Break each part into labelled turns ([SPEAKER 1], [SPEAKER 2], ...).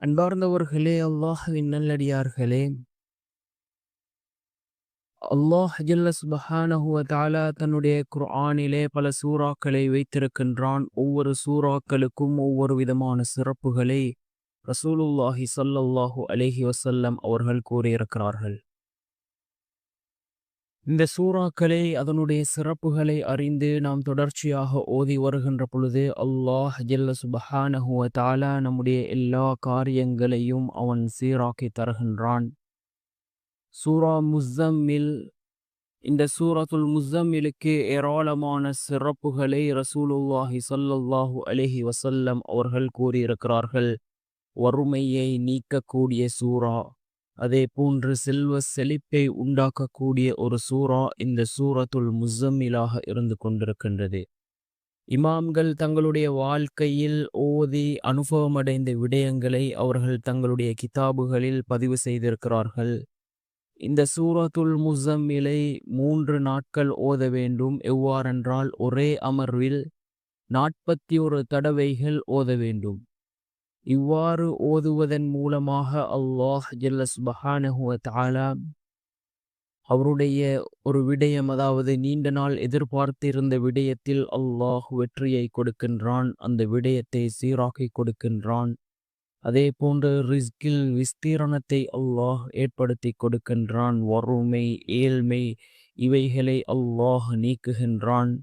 [SPEAKER 1] அன்பார்ந்தவர்களே, அல்லாஹ்வின் நல்லடியார்களே, அல்லாஹ் ஜல்ல சுப்ஹானஹு வ தஆலா தன்னுடைய குர்ஆனிலே பல சூறாக்களை வைத்திருக்கின்றான். ஒவ்வொரு சூறாக்களுக்கும் ஒவ்வொரு விதமான சிறப்புகளை ரசூலுல்லாஹி ஸல்லல்லாஹு அலைஹி வஸல்லம் அவர்கள் கூறியிருக்கிறார்கள். இந்த சூறாக்களை அதனுடைய சிறப்புகளை அறிந்து நாம் தொடர்ச்சியாக ஓதி வருகின்ற பொழுது அல்லாஹ் ஜல்ல சுப்ஹானஹு வ தஆலா நம்முடைய எல்லா காரியங்களையும் அவன் சீராக்கி தருகின்றான். சூரா முஸ்ஸம்மில், இந்த சூரத்துல் முஸ்ஸம்மிலுக்கு ஏராளமான சிறப்புகளை ரசூலுல்லாஹி ஸல்லல்லாஹு அலைஹி வஸல்லம் அவர்கள் கூறியிருக்கிறார்கள். வறுமையை நீக்கக்கூடிய சூரா, அதே போன்று செல்வ செழிப்பை உண்டாக்கக்கூடிய ஒரு சூரா இந்த சூரத்துல் முஸ்ஸம்மிலாக இருந்து கொண்டிருக்கின்றது. இமாம்கள் தங்களுடைய வாழ்க்கையில் ஓதி அனுபவமடைந்த விடயங்களை அவர்கள் தங்களுடைய கிதாபுகளில் பதிவு செய்திருக்கிறார்கள். இந்த சூரத்துல் முஸ்ஸம்மிலை 3 நாட்கள் ஓத வேண்டும். எவ்வாறென்றால் ஒரே அமர்வில் 41 தடவைகள் ஓத வேண்டும். இவ்வாறு ஓதுவதன் மூலமாக அல்லாஹ் ஜல்ல சுப்ஹானஹு வ தஆலா அவருடைய ஒரு விடயம், அதாவது நீண்ட நாள் எதிர்பார்த்திருந்த விடயத்தில் அல்லாஹ் வெற்றியை கொடுக்கின்றான். அந்த விடயத்தை சீராக்கி கொடுக்கின்றான். அதே போன்று ரிஸ்கில் விஸ்தீரணத்தை அல்லாஹ் ஏற்படுத்தி கொடுக்கின்றான். வறுமை, ஏழ்மை இவைகளை அல்லாஹ் நீக்குகின்றான்.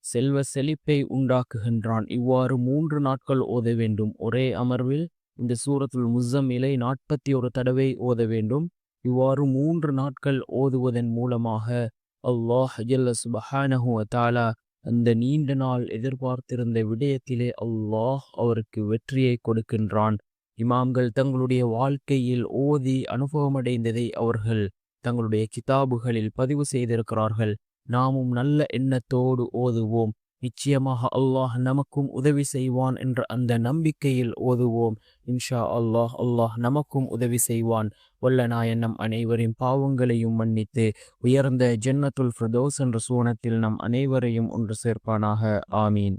[SPEAKER 1] செல்வ செழிப்பை உண்டாக்குகின்றான். இவ்வாறு 3 நாட்கள் ஓத வேண்டும். ஒரே அமர்வில் இந்த சூரத்துல் முஸ்ஸம்மிலை 41 தடவை ஓத வேண்டும். இவ்வாறு 3 நாட்கள் ஓதுவதன் மூலமாக அல்லாஹ் ஜல்ல சுப்ஹானஹு வ தஆலா அந்த நீண்ட நாள் எதிர்பார்த்திருந்த விடயத்திலே அல்லாஹ் அவருக்கு வெற்றியை கொடுக்கின்றான். இமாம்கள் தங்களுடைய வாழ்க்கையில் ஓதி அனுபவமடைந்ததை அவர்கள் தங்களுடைய கிதாபுகளில் பதிவு செய்திருக்கிறார்கள். நாமும் நல்ல எண்ணத்தோடு ஓதுவோம். நிச்சயமாக அல்லாஹ் நமக்கும் உதவி செய்வான் என்ற அந்த நம்பிக்கையில் ஓதுவோம். இன்ஷா அல்லாஹ், அல்லாஹ் நமக்கும் உதவி செய்வான். வல்ல நாயன் நம் அனைவரின் பாவங்களையும் மன்னித்து உயர்ந்த ஜன்னத்துல் ஃபிர்தௌஸ் என்ற சூனத்தில் நம் அனைவரையும் ஒன்று சேர்ப்பானாக. ஆமீன்.